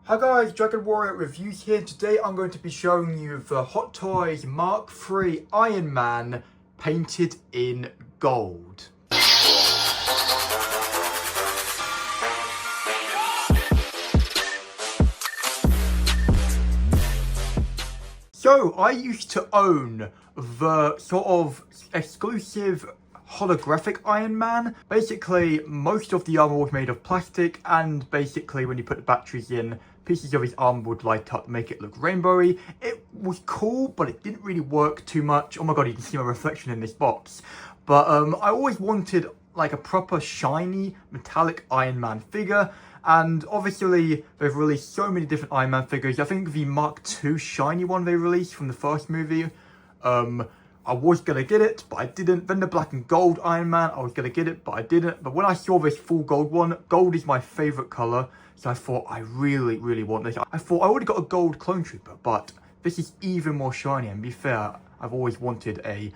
Hi guys, Dragon Warrior Reviews here. Today I'm going to be showing you the Hot Toys Mark III Iron Man painted in gold. So I used to own the sort of exclusive holographic Iron Man. Basically, most of the armor was made of plastic, and basically when you put the batteries in, pieces of his arm would light up, make it look rainbowy. It was cool, but it didn't really work too much. Oh my god, you can see my reflection in this box. But I always wanted like a proper shiny metallic Iron Man figure. And obviously, they've released so many different Iron Man figures. I think the Mark II shiny one they released from the first movie, I was going to get it, but I didn't. Then the black and gold Iron Man, I was going to get it, but I didn't. But when I saw this full gold one, gold is my favourite colour. So I thought, I really want this. I thought I already got a gold clone trooper, but this is even more shiny. And to be fair, I've always wanted a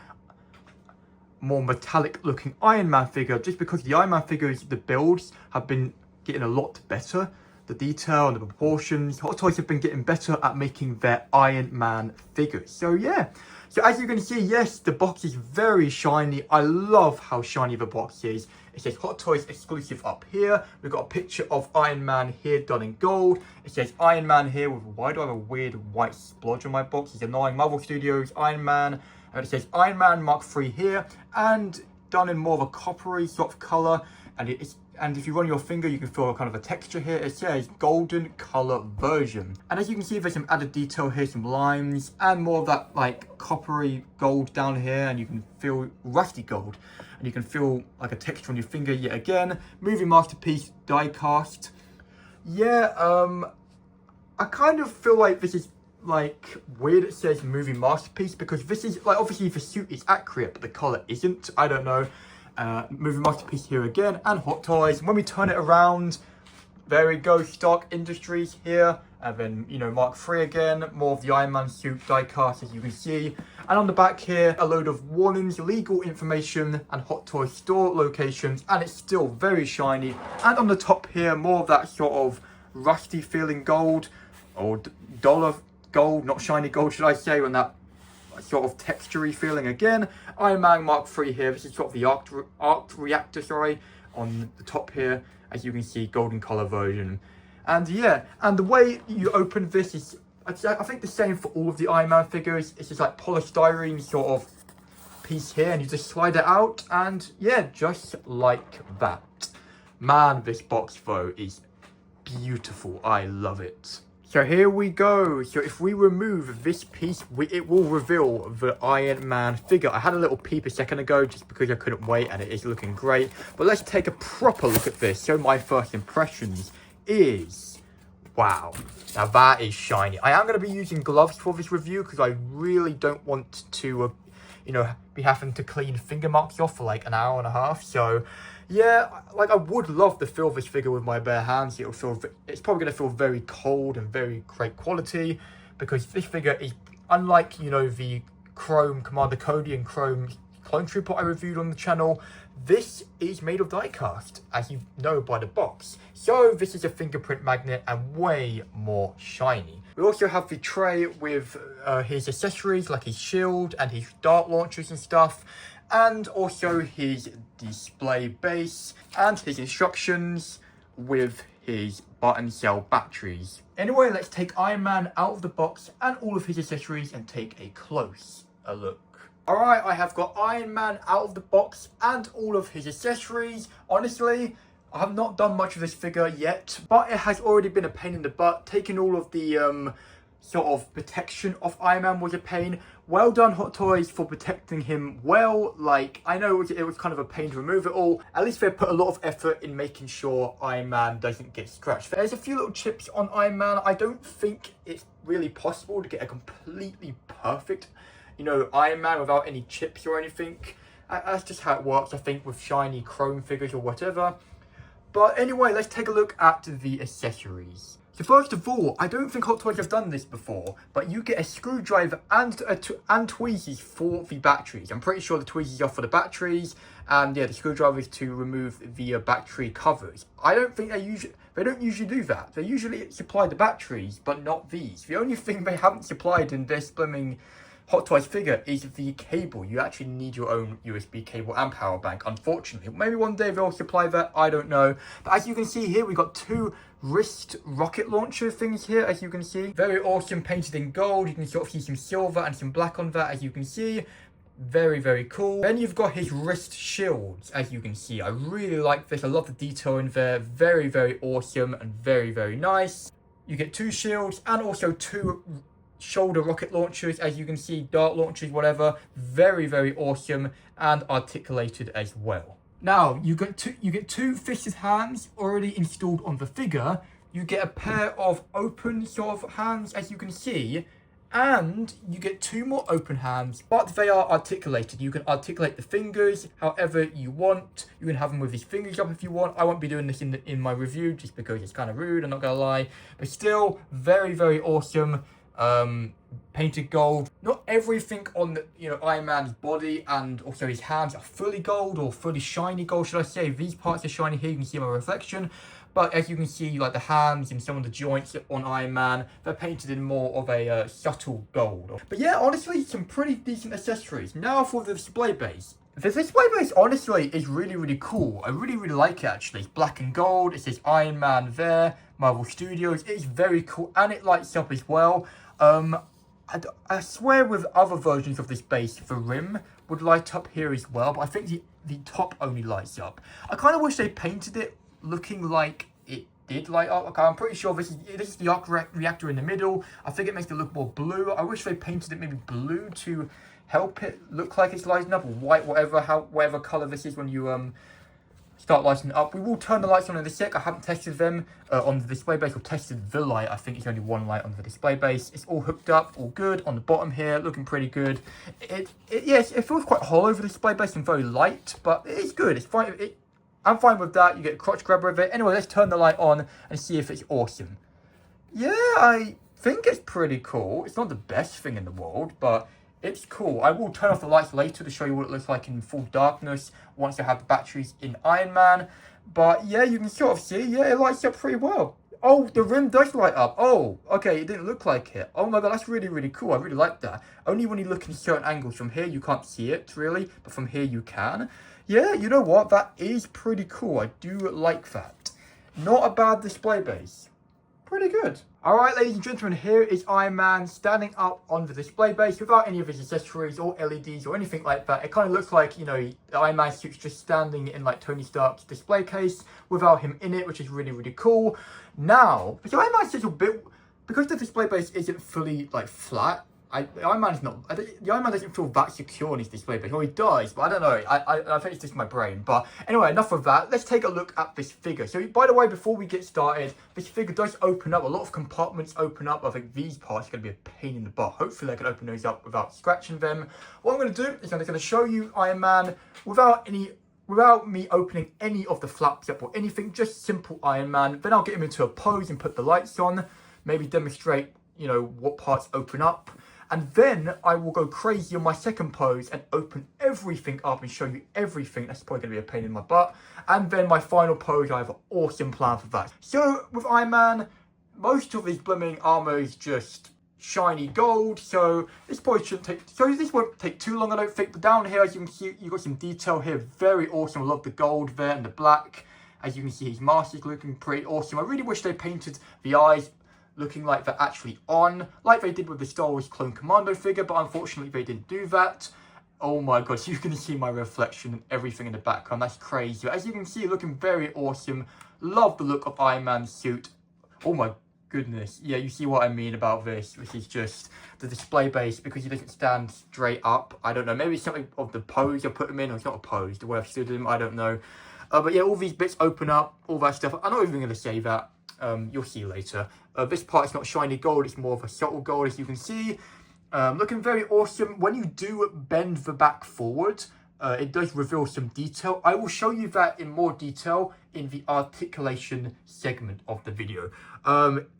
more metallic looking Iron Man figure, just because the Iron Man figures, the builds have been getting a lot better. The detail and the proportions. Hot Toys have been getting better at making their Iron Man figures. So yeah. So as you can see, yes, the box is very shiny. I love how shiny the box is. It says Hot Toys exclusive up here. We've got a picture of Iron Man here done in gold. It says Iron Man here with, why do I have a weird white splodge on my box? It's annoying. Marvel Studios, Iron Man. And it says Iron Man Mark III here. And done in more of a coppery sort of colour. And if you run your finger, you can feel kind of a texture here. It says golden color version. And as you can see, there's some added detail here, some lines, and more of that like coppery gold down here. And you can feel rusty gold. And you can feel like a texture on your finger yet again. Movie Masterpiece die cast. Yeah, I kind of feel like this is like weird it says Movie Masterpiece, because this is like, obviously the suit is accurate, but the color isn't. I don't know. Movie Masterpiece here again, and Hot Toys. When we turn it around, there we go, Stark Industries here, and then, you know, Mark III again, more of the Iron Man suit die cast, as you can see. And on the back here, a load of warnings, legal information, and Hot Toys store locations, and it's still very shiny. And on the top here, more of that sort of rusty feeling gold, or dollar gold, not shiny gold, should I say, when that sort of textury feeling again. Iron Man Mark III here. This is sort of the arc reactor, sorry, on the top here. As you can see, golden color version. And yeah, and the way you open this is, I think the same for all of the Iron Man figures. It's just like polystyrene sort of piece here, and you just slide it out, and yeah, just like that. Man, this box though is beautiful. I love it. So here we go. So if we remove this piece, it will reveal the Iron Man figure. I had a little peep a second ago just because I couldn't wait, and it is looking great. But let's take a proper look at this. So my first impressions is, wow, now that is shiny. I am going to be using gloves for this review because I really don't want to, you know, be having to clean finger marks off for like an hour and a half. So yeah, like I would love to feel this figure with my bare hands. It's probably going to feel very cold and very great quality, because this figure is, unlike, you know, the Chrome Commander Cody and Chrome Clone Trooper I reviewed on the channel, this is made of die cast, as you know by the box. So this is a fingerprint magnet and way more shiny. We also have the tray with his accessories like his shield and his dart launchers and stuff, and also his display base and his instructions with his button cell batteries. Anyway, let's take Iron Man out of the box and all of his accessories and take a close look. Alright, I have got Iron Man out of the box and all of his accessories. Honestly, I have not done much of this figure yet, but it has already been a pain in the butt. Taking all of the sort of protection of Iron Man was a pain. Well done, Hot Toys, for protecting him well. Like, I know it was kind of a pain to remove it all. At least they put a lot of effort in making sure Iron Man doesn't get scratched. There's a few little chips on Iron Man. I don't think it's really possible to get a completely perfect, you know, Iron Man without any chips or anything. That's just how it works, I think, with shiny chrome figures or whatever. But anyway, let's take a look at the accessories. So first of all, I don't think Hot Toys have done this before, but you get a screwdriver and tweezers for the batteries. I'm pretty sure the tweezers are for the batteries, and yeah, the screwdriver is to remove the battery covers. I don't think they don't usually do that. They usually supply the batteries, but not these. The only thing they haven't supplied in this blooming Hot Toys figure is the cable. You actually need your own USB cable and power bank, unfortunately. Maybe one day they'll supply that, I don't know. But as you can see here, we've got two wrist rocket launcher things here, as you can see. Very awesome, painted in gold. You can sort of see some silver and some black on that, as you can see. Very, very cool. Then you've got his wrist shields, as you can see. I really like this. I love the detail in there. Very, very awesome and very, very nice. You get two shields and also two shoulder rocket launchers, as you can see, dart launchers, whatever. Very, very awesome and articulated as well. Now, you get two fisted hands already installed on the figure. You get a pair of open sort of hands, as you can see, and you get two more open hands, but they are articulated. You can articulate the fingers however you want. You can have them with these fingers up if you want. I won't be doing this in my review just because it's kind of rude, I'm not gonna lie, but still very, very awesome. Painted gold. Not everything on the, Iron Man's body and also his hands are fully gold or fully shiny gold, should I say. These parts are shiny here, you can see my reflection, but as you can see, like the hands and some of the joints on Iron Man, they're painted in more of a subtle gold. But yeah, honestly, some pretty decent accessories. Now for the display base. The display base, honestly, is really, really cool. I really, really like it, actually. It's black and gold. It says Iron Man there, Marvel Studios. It's very cool, and it lights up as well. I swear with other versions of this base, the rim would light up here as well, but I think the top only lights up. I kind of wish they painted it looking like it did light up. Okay, I'm pretty sure this is the arc reactor in the middle. I think it makes it look more blue. I wish they painted it maybe blue to help it look like it's lighting up, or white, whatever color this is when you start lighting it up. We will turn the lights on in a sec. I haven't tested them on the display base, or tested the light. I think it's only one light on the display base. It's all hooked up, all good. On the bottom here, looking pretty good. Yes, it feels quite hollow over the display base and very light, but it's good. It's fine. I'm fine with that. You get a crotch grabber with it. Anyway, let's turn the light on and see if it's awesome. Yeah, I think it's pretty cool. It's not the best thing in the world, but it's cool. I will turn off the lights later to show you what it looks like in full darkness once I have the batteries in Iron Man. But yeah, you can sort of see, yeah, it lights up pretty well. Oh, the rim does light up. Oh, okay, it didn't look like it. Oh my god, that's really, really cool. I really like that. Only when you look in certain angles. From here, you can't see it, really, but from here, you can. Yeah, you know what? That is pretty cool. I do like that. Not a bad display base. Pretty good. Alright, ladies and gentlemen, here is Iron Man standing up on the display base without any of his accessories or LEDs or anything like that. It kind of looks like, the Iron Man suit's just standing in like Tony Stark's display case without him in it, which is really, really cool. Now, the Iron Man suit's a bit, because the display base isn't fully like flat, the Iron Man doesn't feel that secure on his display base. Well, he does, but I don't know. I think it's just my brain. But anyway, enough of that. Let's take a look at this figure. So, by the way, before we get started, this figure does open up. A lot of compartments open up. I think these parts are going to be a pain in the butt. Hopefully, I can open those up without scratching them. What I'm going to do is I'm going to show you Iron Man without me opening any of the flaps up or anything. Just simple Iron Man. Then I'll get him into a pose and put the lights on. Maybe demonstrate, what parts open up. And then I will go crazy on my second pose and open everything up and show you everything. That's probably going to be a pain in my butt. And then my final pose, I have an awesome plan for that. So with Iron Man, most of his blooming armor is just shiny gold. So this probably shouldn't take, this won't take too long, I don't think. But down here, as you can see, you've got some detail here. Very awesome. I love the gold there and the black. As you can see, his mask is looking pretty awesome. I really wish they painted the eyes looking like they're actually on, like they did with the Star Wars Clone Commando figure, but unfortunately they didn't do that. Oh my god, you can see my reflection and everything in the background. That's crazy. As you can see, looking very awesome. Love the look of Iron Man's suit. Oh my goodness. Yeah, you see what I mean about this, which is just the display base, because he doesn't stand straight up. I don't know, maybe it's something of the pose I put him in, or it's not a pose, the way I've stood him, I don't know. But yeah, all these bits open up, all that stuff. I'm not even going to say that. You'll see later. This part is not shiny gold, it's more of a subtle gold, as you can see. Looking very awesome. When you do bend the back forward, it does reveal some detail. I will show you that in more detail in the articulation segment of the video.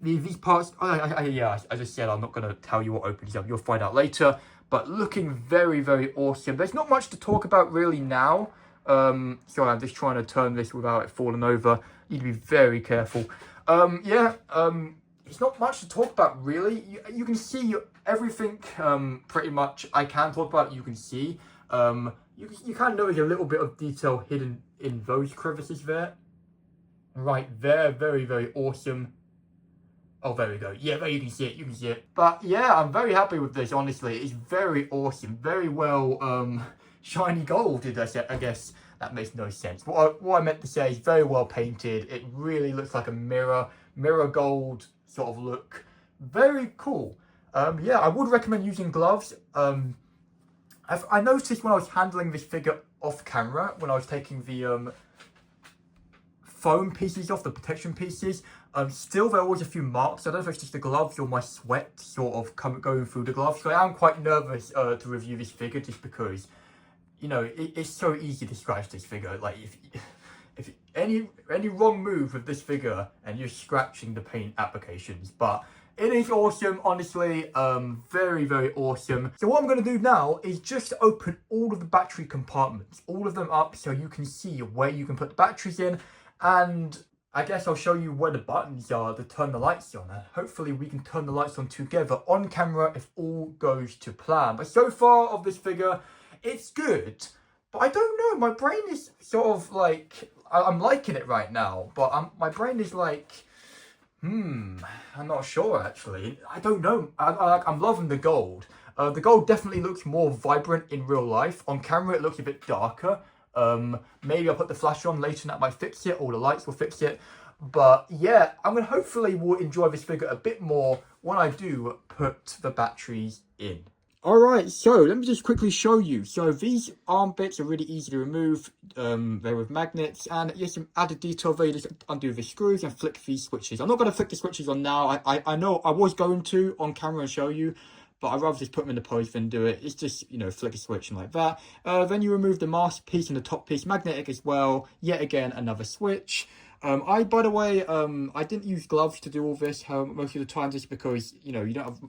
These parts, yeah, I just said I'm not going to tell you what opens up. You'll find out later. But looking very, very awesome. There's not much to talk about really now. Sorry, I'm just trying to turn this without it falling over. You need to be very careful. It's not much to talk about really. You can see everything pretty much I can talk about. You can see. You can notice a little bit of detail hidden in those crevices there. Right there, very, very awesome. Oh, there we go. Yeah, there you can see it. You can see it. But yeah, I'm very happy with this, honestly. It's very awesome. Very well, shiny gold, I guess. That makes no sense. What I meant to say is very well painted. It really looks like a mirror gold sort of look. Very cool. Yeah, I would recommend using gloves. I noticed when I was handling this figure off camera, when I was taking the foam pieces off, the protection pieces, still there was a few marks. I don't know if it's just the gloves or my sweat sort of going through the gloves. So I am quite nervous to review this figure just because, you know, it's so easy to scratch this figure. Like if any wrong move with this figure and you're scratching the paint applications. But it is awesome, honestly, very, very awesome. So what I'm going to do now is just open all of the battery compartments, all of them up so you can see where you can put the batteries in. And I guess I'll show you where the buttons are to turn the lights on. And hopefully we can turn the lights on together on camera if all goes to plan. But so far of this figure, it's good. But I don't know, my brain is sort of like, I'm liking it right now. But my brain is like, I'm not sure actually. I don't know. I'm loving the gold. The gold definitely looks more vibrant in real life. On camera, it looks a bit darker. Maybe I'll put the flash on later and that might fix it, or the lights will fix it. But yeah, I'm gonna hopefully will enjoy this figure a bit more when I do put the batteries in. Alright, so let me just quickly show you. So these arm bits are really easy to remove. They're with magnets, and yes, some added detail there. You just undo the screws and flick these switches. I'm not going to flick the switches on now. I know I was going to on camera and show you, but I'd rather just put them in the pose than do it. It's just, you know, flick a switch and like that. Then you remove the mask piece and the top piece, magnetic as well. Yet again, another switch. By the way, I didn't use gloves to do all this most of the time just because, you know, you don't have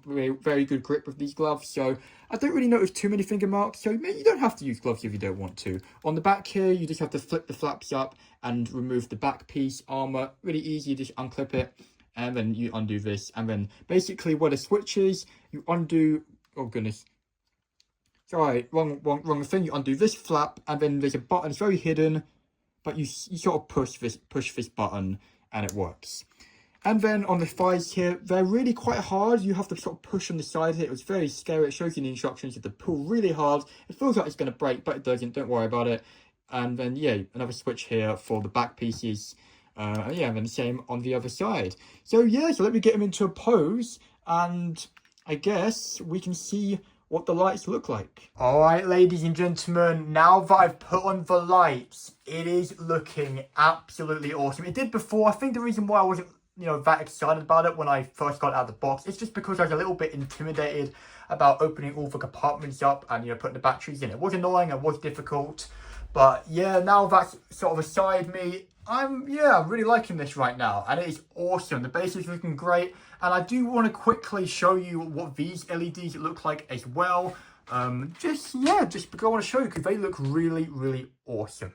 very good grip with these gloves. So I don't really notice too many finger marks. So you don't have to use gloves if you don't want to. On the back here, you just have to flip the flaps up and remove the back piece armor. Really easy, just unclip it. And then you undo this. And then basically where the switch is, you undo, oh goodness. Sorry, wrong thing. You undo this flap and then there's a button. It's very hidden. But you sort of push this button and it works. And then on the thighs here, they're really quite hard. You have to sort of push on the side here. It was very scary. It shows you in the instructions. You have to pull really hard. It feels like it's going to break, but it doesn't. Don't worry about it. And then, yeah, another switch here for the back pieces. Yeah, and then the same on the other side. So, yeah, so let me get them into a pose. And I guess we can see what the lights look like. All right, ladies and gentlemen, now that I've put on the lights, it is looking absolutely awesome. It did before. I think the reason why I wasn't, you know, that excited about it when I first got it out of the box, it's just because I was a little bit intimidated about opening all the compartments up and, you know, putting the batteries in. It was annoying, it was difficult. But yeah, now that's sort of aside me, I'm really liking this right now, and it is awesome. The base is looking great, and I do want to quickly show you what these LEDs look like as well. Just because I want to show you, because they look really, really awesome.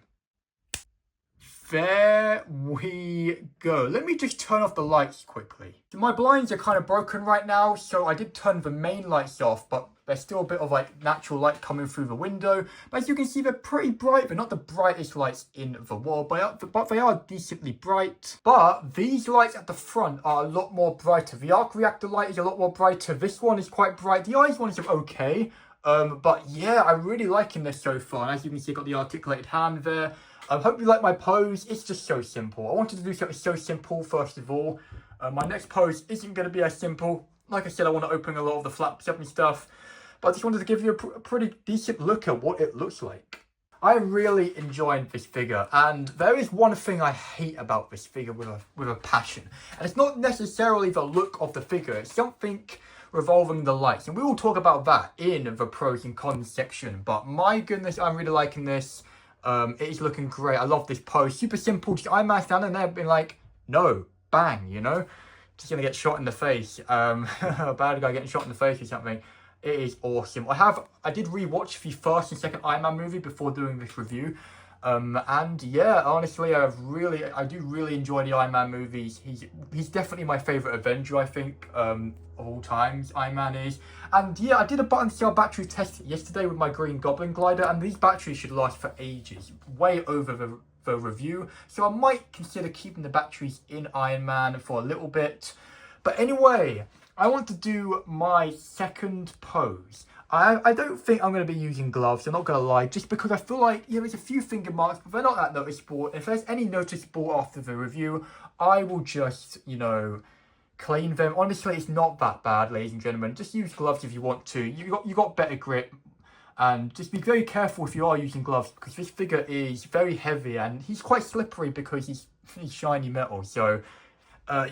There we go. Let me just turn off the lights quickly. My blinds are kind of broken right now, so I did turn the main lights off, but there's still a bit of like natural light coming through the window. But as you can see, they're pretty bright. They're not the brightest lights in the world, but they are decently bright. But these lights at the front are a lot more brighter. The arc reactor light is a lot more brighter. This one is quite bright. The eyes one is okay. But yeah, I'm really liking this so far. And as you can see, I've got the articulated hand there. I hope you like my pose. It's just so simple. I wanted to do something so simple, first of all. My next pose isn't going to be as simple. Like I said, I want to open a lot of the flaps up and stuff. But I just wanted to give you a pretty decent look at what it looks like. I really enjoyed this figure. And there is one thing I hate about this figure with a passion. And it's not necessarily the look of the figure. It's something revolving the lights. And we will talk about that in the pros and cons section. But my goodness, I'm really liking this. It is looking great. I love this pose. Super simple. Just Iron Man standing there being like, no, bang, you know? Just gonna get shot in the face. A bad guy getting shot in the face or something. It is awesome. I did rewatch the first and second Iron Man movie before doing this review. And yeah, honestly, I do really enjoy the Iron Man movies. He's definitely my favorite Avenger, I think, of all times. Iron Man is. And yeah, I did a button cell battery test yesterday with my Green Goblin glider, and these batteries should last for ages, way over the review. So I might consider keeping the batteries in Iron Man for a little bit. But anyway, I want to do my second pose. I don't think I'm going to be using gloves, I'm not going to lie, just because I feel like, yeah, there's a few finger marks, but they're not that noticeable. If there's any noticeable after the review, I will just, you know, clean them. Honestly, it's not that bad, ladies and gentlemen. Just use gloves if you want to. You got better grip. And just be very careful if you are using gloves, because this figure is very heavy and he's quite slippery because he's shiny metal. So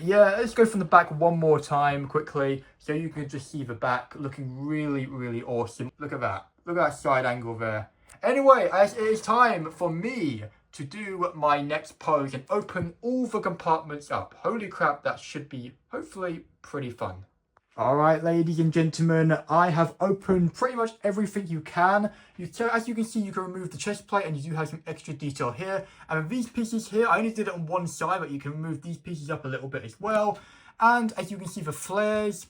yeah, let's go from the back one more time quickly, so you can just see the back looking really, really awesome. Look at that. Look at that side angle there. Anyway, it is time for me to do my next pose and open all the compartments up. Holy crap, that should be, hopefully, pretty fun. Alright, ladies and gentlemen, I have opened pretty much everything you can. So as you can see, you can remove the chest plate, and you do have some extra detail here. And these pieces here, I only did it on one side, but you can move these pieces up a little bit as well. And as you can see, the flares,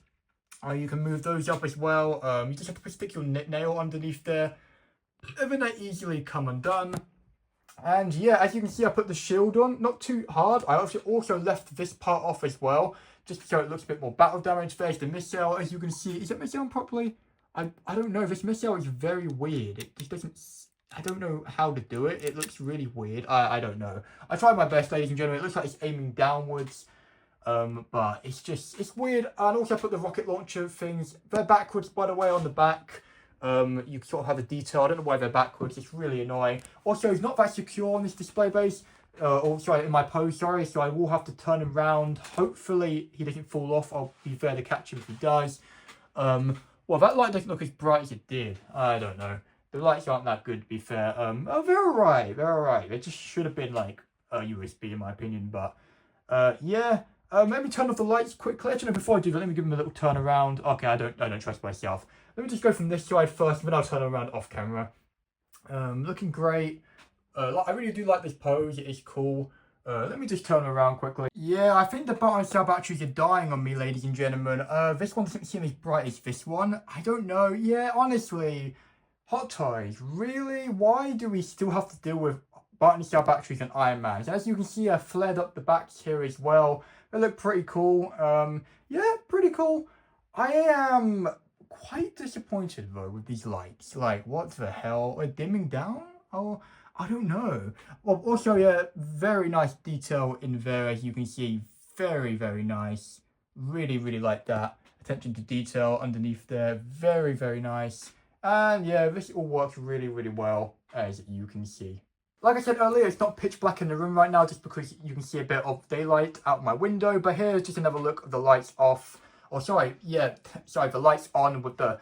you can move those up as well. You just have to stick your nail underneath there, and then they easily come undone. And yeah, as you can see, I put the shield on, not too hard. I also left this part off as well, just so it looks a bit more battle damage. There's the missile, as you can see. Is it missile properly? I don't know. This missile is very weird. It just doesn't... I don't know how to do it. It looks really weird. I don't know. I tried my best, ladies and gentlemen. It looks like it's aiming downwards. But it's weird. And also I put the rocket launcher things. They're backwards, by the way, on the back. You sort of have a detail. I don't know why they're backwards. It's really annoying. Also, it's not that secure on this display base. Sorry, in my pose, sorry. So I will have to turn him around. Hopefully, he doesn't fall off. I'll be there to catch him if he does. Well, that light doesn't look as bright as it did. I don't know. The lights aren't that good, to be fair. Oh, they're alright. They're alright. They just should have been, like, USB, in my opinion. But, yeah. Let me turn off the lights quickly. Actually, no, before I do that, let me give them a little turn around. Okay, I don't trust myself. Let me just go from this side first, and then I'll turn around off camera. Looking great. I really do like this pose. It is cool. Let me just turn around quickly. Yeah, I think the button cell batteries are dying on me, ladies and gentlemen. This one doesn't seem as bright as this one. I don't know. Yeah, honestly. Hot Toys, really? Why do we still have to deal with button cell batteries and Iron Man? As you can see, I flared up the backs here as well. They look pretty cool. Yeah, pretty cool. I am quite disappointed though with these lights. Like, what the hell? Are dimming down? Oh, I don't know. Well, also, yeah, very nice detail in there, as you can see. Very, very nice. Really, really like that. Attention to detail underneath there. Very, very nice. And yeah, this all works really, really well, as you can see. Like I said earlier, it's not pitch black in the room right now, just because you can see a bit of daylight out my window. But here's just another look of the lights off. Or sorry, yeah, sorry, the lights on with the,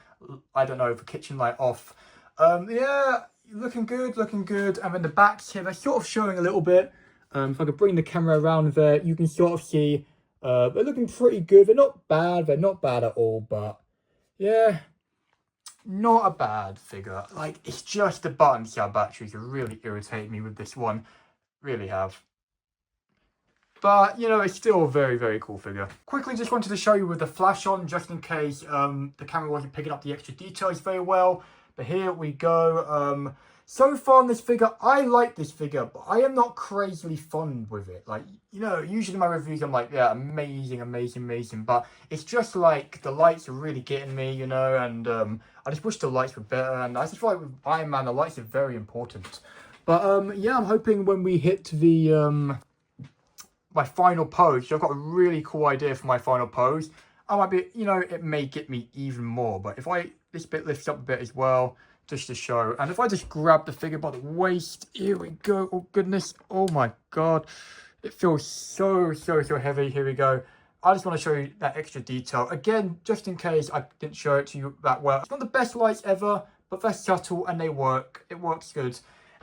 I don't know, the kitchen light off. Yeah, looking good, looking good. And then the backs here, they're sort of showing a little bit. If I could bring the camera around there, you can sort of see they're looking pretty good. They're not bad at all, but yeah, not a bad figure. Like, it's just the button cell batteries that really irritate me with this one. Really have. But, you know, it's still a very, very cool figure. Quickly, just wanted to show you with the flash on, just in case the camera wasn't picking up the extra details very well. But here we go. So far on this figure, I like this figure, but I am not crazily fond with it. Like, you know, usually in my reviews, I'm like, yeah, amazing, amazing, amazing. But it's just like, the lights are really getting me, you know, and I just wish the lights were better. And I just feel like with Iron Man, the lights are very important. But, yeah, I'm hoping when we hit the, my final pose, so I've got a really cool idea for my final pose. I might be, you know, it may get me even more. But if this bit lifts up a bit as well, just to show. And if I just grab the figure by the waist, here we go. Oh, goodness. Oh, my God. It feels so, so, so heavy. Here we go. I just want to show you that extra detail. Again, just in case I didn't show it to you that well. It's not the best lights ever, but they're subtle and they work. It works good.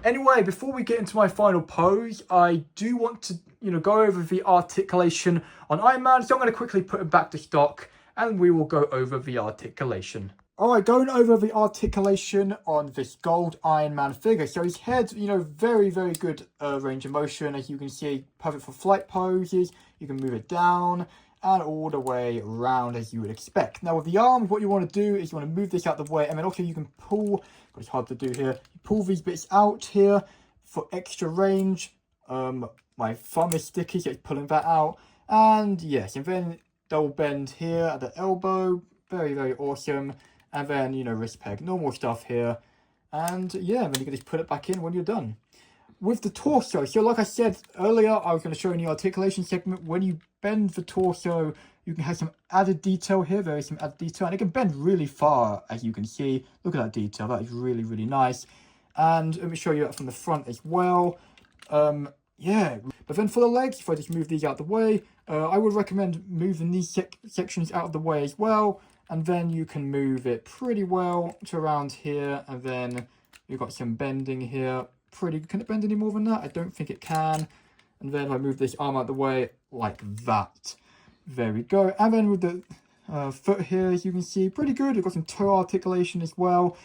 Anyway, before we get into my final pose, I do want to, go over the articulation on Iron Man. So I'm going to quickly put it back to stock and we will go over the articulation. Alright, going over the articulation on this gold Iron Man figure. So his head, very, very good range of motion. As you can see, perfect for flight poses. You can move it down and all the way around as you would expect. Now with the arms, what you want to do is you want to move this out of the way. And then also you can pull, it's hard to do here, you pull these bits out here for extra range. My thumb is sticky, so it's pulling that out. And yes, and then double bend here at the elbow. Very, very awesome. And then, wrist peg, normal stuff here. And yeah, then you can just put it back in when you're done. With the torso, so like I said earlier, I was going to show you in the articulation segment, when you bend the torso, you can have some added detail here. There is some added detail, and it can bend really far, as you can see. Look at that detail, that is really, really nice. And let me show you that from the front as well. Yeah, but then for the legs, if I just move these out of the way, I would recommend moving these sections out of the way as well. And then you can move it pretty well to around here. And then you've got some bending here. Can it bend any more than that? I don't think it can. And then I move this arm out of the way like that. There we go. And then with the foot here, as you can see, pretty good. We've got some toe articulation as well.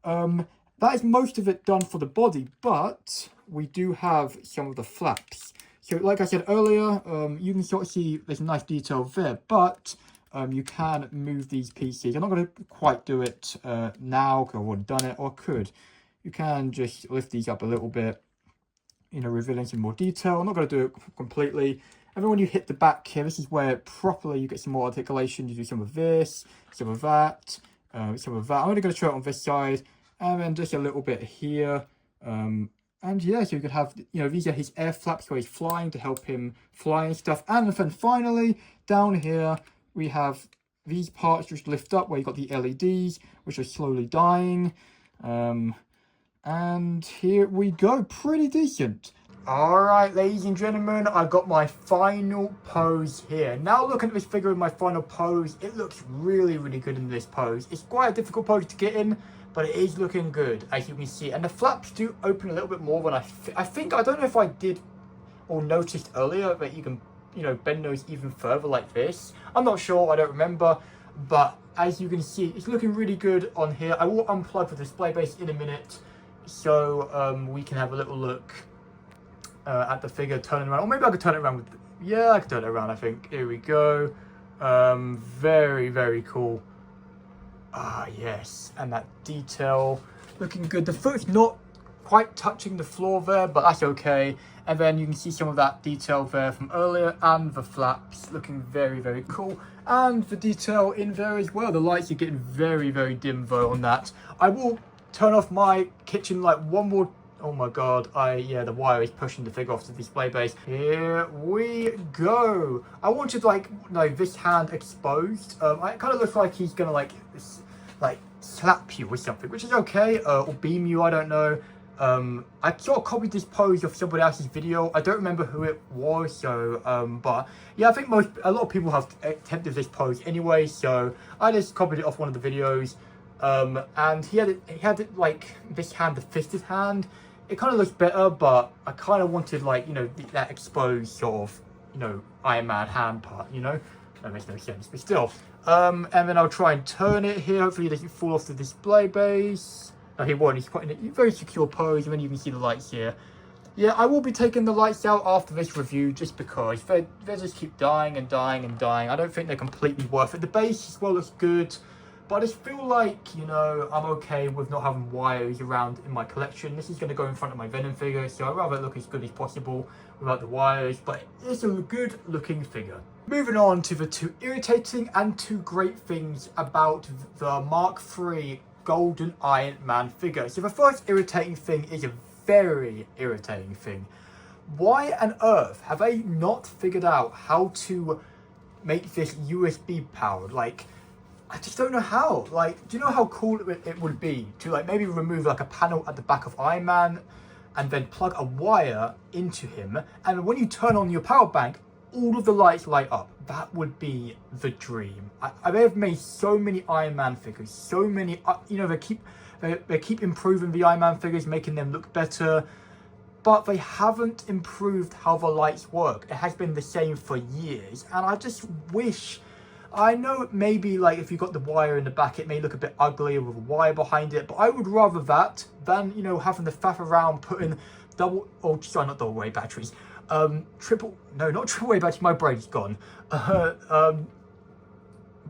That is most of it done for the body, but we do have some of the flaps. So like I said earlier, you can sort of see there's a nice detail there, but you can move these pieces. I'm not going to quite do it now because I've already done it, or I could. You can just lift these up a little bit, revealing some more detail. I'm not going to do it completely. And then when you hit the back here, this is where properly you get some more articulation. You do some of this, some of that, some of that. I'm only going to show it on this side, and then just a little bit here. And yeah, so you could have, these are his air flaps where he's flying to help him fly and stuff. And then finally, down here, we have these parts just lift up where you've got the LEDs, which are slowly dying. And here we go, pretty decent. All right, ladies and gentlemen, I've got my final pose here. Now looking at this figure in my final pose, it looks really, really good in this pose. It's quite a difficult pose to get in, but it is looking good, as you can see. And the flaps do open a little bit more than I don't know if I did or noticed earlier that you can, bend those even further like this. I'm not sure, I don't remember, but as you can see, it's looking really good on here. I will unplug the display base in a minute, so we can have a little look at the figure turning around. Or maybe I could turn it around with, yeah, I could turn it around, I think. Here we go. Very, very cool. Ah, yes, and that detail looking good. The foot's not quite touching the floor there, but that's okay. And then you can see some of that detail there from earlier, and the flaps looking very, very cool. And the detail in there as well. The lights are getting very, very dim though on that. I will turn off my kitchen light one more. Oh my god, yeah, the wire is pushing the figure off the display base. Here we go. I wanted this hand exposed. It kind of looks like he's gonna like slap you with something, which is okay, or beam you, I don't know. I sort of copied this pose of somebody else's video. I don't remember who it was, so but yeah, I think a lot of people have attempted this pose anyway, so I just copied it off one of the videos. And he had it like this hand, the fisted hand. It kind of looks better, but I kind of wanted that exposed sort of Iron Man hand part, that makes no sense, but still. And then I'll try and turn it here. Hopefully it doesn't fall off the display base. No, he won't. He's quite in a very secure pose, and then you can see the lights here. Yeah, I will be taking the lights out after this review, just because they just keep dying and dying and dying. I don't think they're completely worth it. The base as well looks good, but I just feel like, I'm okay with not having wires around in my collection. This is going to go in front of my Venom figure, so I'd rather it look as good as possible without the wires, but it's a good looking figure. Moving on to the two irritating and two great things about the Mark III Golden Iron Man figure. So the first irritating thing is a very irritating thing. Why on earth have they not figured out how to make this USB powered? I just don't know how. Do you know how cool it would be to maybe remove a panel at the back of Iron Man and then plug a wire into him, and when you turn on your power bank, all of the lights light up, that would be the dream. They've made so many Iron Man figures, so many, you know, they keep improving the Iron Man figures, making them look better, but they haven't improved how the lights work. It has been the same for years, and I just wish, I know maybe like if you got the wire in the back, it may look a bit ugly with a wire behind it, but I would rather that than, you know, having to faff around putting not double A batteries, not triple A batteries, my brain's gone,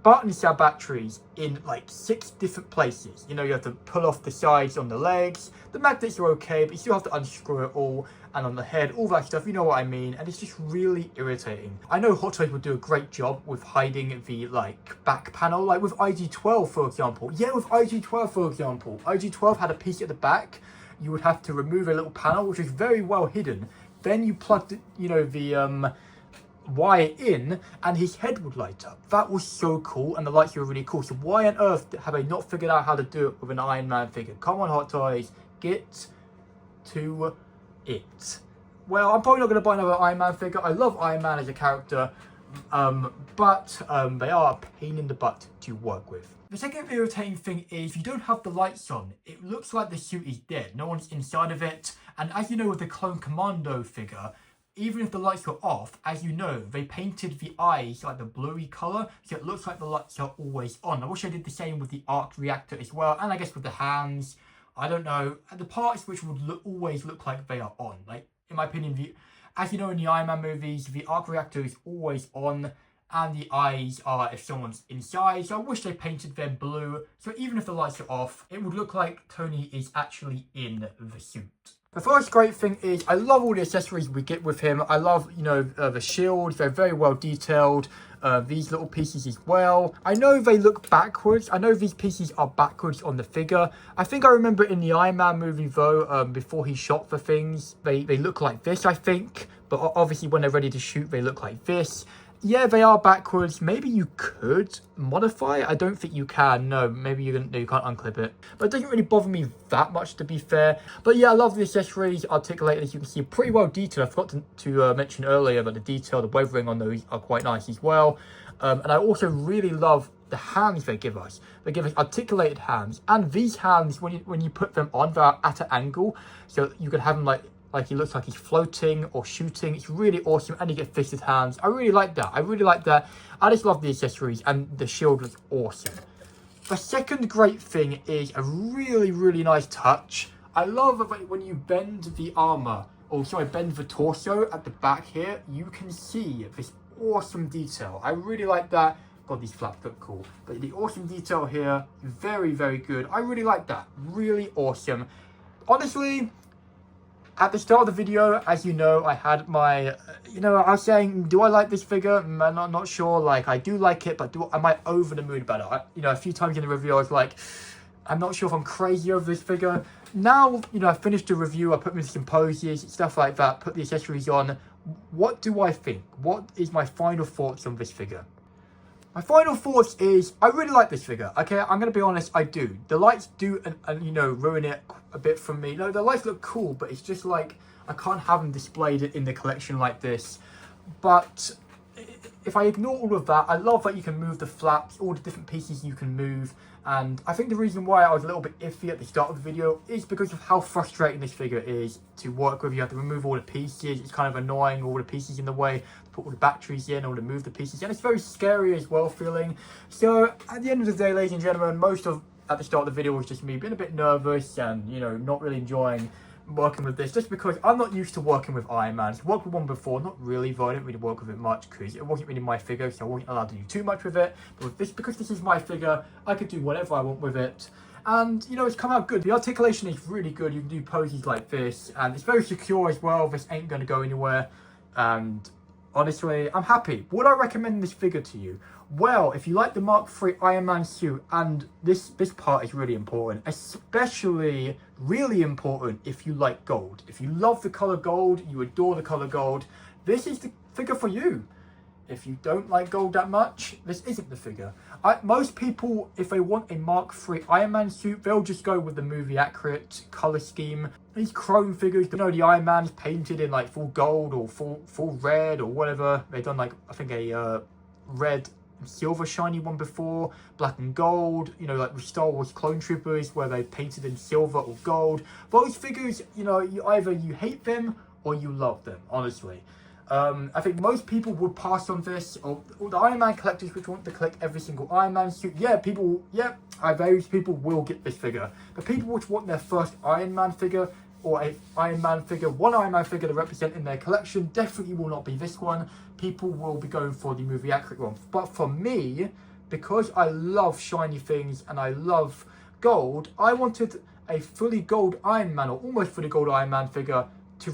Barton cell batteries in like 6 different places. You know, you have to pull off the sides on the legs. The magnets are okay, but you still have to unscrew it all, and on the head, all that stuff, you know what I mean, and it's just really irritating. I know Hot Toys would do a great job with hiding the like back panel, like with IG-12 for example. Yeah, with IG-12 for example. IG-12 had a piece at the back. You would have to remove a little panel, which is very well hidden. Then you plugged it, you know, the wire in, and his head would light up. That was so cool, and the lights were really cool. So why on earth have they not figured out how to do it with an Iron Man figure? Come on, Hot Toys, get to it. Well, I'm probably not going to buy another Iron Man figure. I love Iron Man as a character, but they are a pain in the butt to work with. The second irritating thing is if you don't have the lights on, it looks like the suit is dead. No one's inside of it, and as you know with the Clone Commando figure, even if the lights were off, as you know, they painted the eyes like the bluey colour, so it looks like the lights are always on. I wish I did the same with the arc reactor as well, and I guess with the hands. I don't know, the parts which would always look like they are on. Like, in my opinion, as you know in the Iron Man movies, the arc reactor is always on, and the eyes are if someone's inside, so I wish they painted them blue, so even if the lights are off, it would look like Tony is actually in the suit. The first great thing is I love all the accessories we get with him. I love, you know, the shields. They're very well detailed. These little pieces as well. I know they look backwards. I know these pieces are backwards on the figure. I think I remember in the Iron Man movie though, before he shot for things, they look like this, I think. But obviously when they're ready to shoot, they look like this. Yeah, they are backwards. Maybe you could modify it. I don't think you can. No, maybe you can't unclip it. But it doesn't really bother me that much, to be fair. But yeah, I love the accessories articulated. As you can see, pretty well detailed. I forgot to mention earlier that the detail, the weathering on those are quite nice as well. And I also really love the hands they give us. They give us articulated hands. And these hands, when you put them on, they're at an angle. So you can have them like he looks like he's floating or shooting. It's really awesome, and you get fisted hands. I really like that. I just love the accessories, and the shield looks awesome. The second great thing is a really, really nice touch. I love that when you bend the armor, bend the torso at the back here, you can see this awesome detail. I really like that. God, these flaps look cool. But the awesome detail here, very, very good. I really like that. Really awesome. Honestly, at the start of the video, as you know, I had my, I was saying, do I like this figure? I'm not sure. Like, I do like it, but am I over the moon about it? A few times in the review, I was like, I'm not sure if I'm crazy over this figure. Now, I finished the review, I put them in some poses, stuff like that, put the accessories on. What do I think? What is my final thoughts on this figure? My final thoughts is, I really like this figure, okay? I'm going to be honest, I do. The lights do, ruin it a bit for me. No, the lights look cool, but it's just like, I can't have them displayed in the collection like this. But if I ignore all of that, I love that you can move the flaps, all the different pieces you can move. And I think the reason why I was a little bit iffy at the start of the video is because of how frustrating this figure is to work with. You have to remove all the pieces. It's kind of annoying, all the pieces in the way, to put all the batteries in, or to move the pieces. And it's very scary as well feeling. So at the end of the day, ladies and gentlemen, at the start of the video was just me being a bit nervous and, not really enjoying working with this, just because I'm not used to working with Iron Man. I've worked with one before, not really, though I didn't really work with it much because it wasn't really my figure, so I wasn't allowed to do too much with it. But with this, because this is my figure, I could do whatever I want with it. And, it's come out good. The articulation is really good. You can do poses like this, and it's very secure as well. This ain't going to go anywhere. And honestly, I'm happy. Would I recommend this figure to you? Well, if you like the Mark III Iron Man suit, and this part is really important, especially really important if you like gold. If you love the color gold, you adore the color gold, this is the figure for you. If you don't like gold that much, this isn't the figure. Most people, if they want a Mark III Iron Man suit, they'll just go with the movie accurate color scheme. These chrome figures, you know, the Iron Man's painted in like full gold or full red or whatever. They've done like, I think a red and silver shiny one before, black and gold, you know, like with Star Wars Clone Troopers where they painted in silver or gold. Those figures, you know, either you hate them or you love them, honestly. I think most people would pass on this, or the Iron Man collectors which want to collect every single Iron Man suit. Yeah, those people will get this figure. But people which want their first Iron Man figure, or one Iron Man figure to represent in their collection, definitely will not be this one. People will be going for the movie accurate one. But for me, because I love shiny things and I love gold, I wanted a fully gold Iron Man, or almost fully gold Iron Man figure to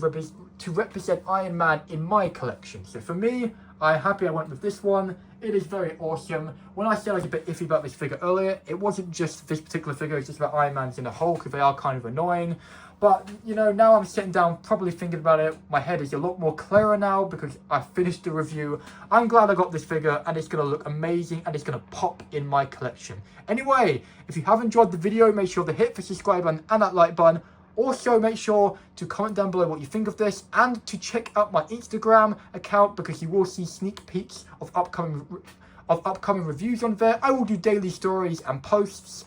represent Iron Man in my collection. So for me, I'm happy I went with this one. It is very awesome. When I said I was a bit iffy about this figure earlier, it wasn't just this particular figure, it's just about Iron Man's in a whole, because they are kind of annoying. But, you know, now I'm sitting down probably thinking about it, my head is a lot more clearer now because I finished the review. I'm glad I got this figure, and it's going to look amazing, and it's going to pop in my collection. Anyway, if you have enjoyed the video, make sure to hit the subscribe button and that like button. Also, make sure to comment down below what you think of this, and to check out my Instagram account because you will see sneak peeks of upcoming reviews on there. I will do daily stories and posts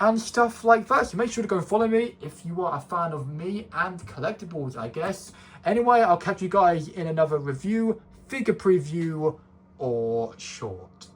and stuff like that, so make sure to go and follow me if you are a fan of me and collectibles, I guess. Anyway, I'll catch you guys in another review, figure preview, or short.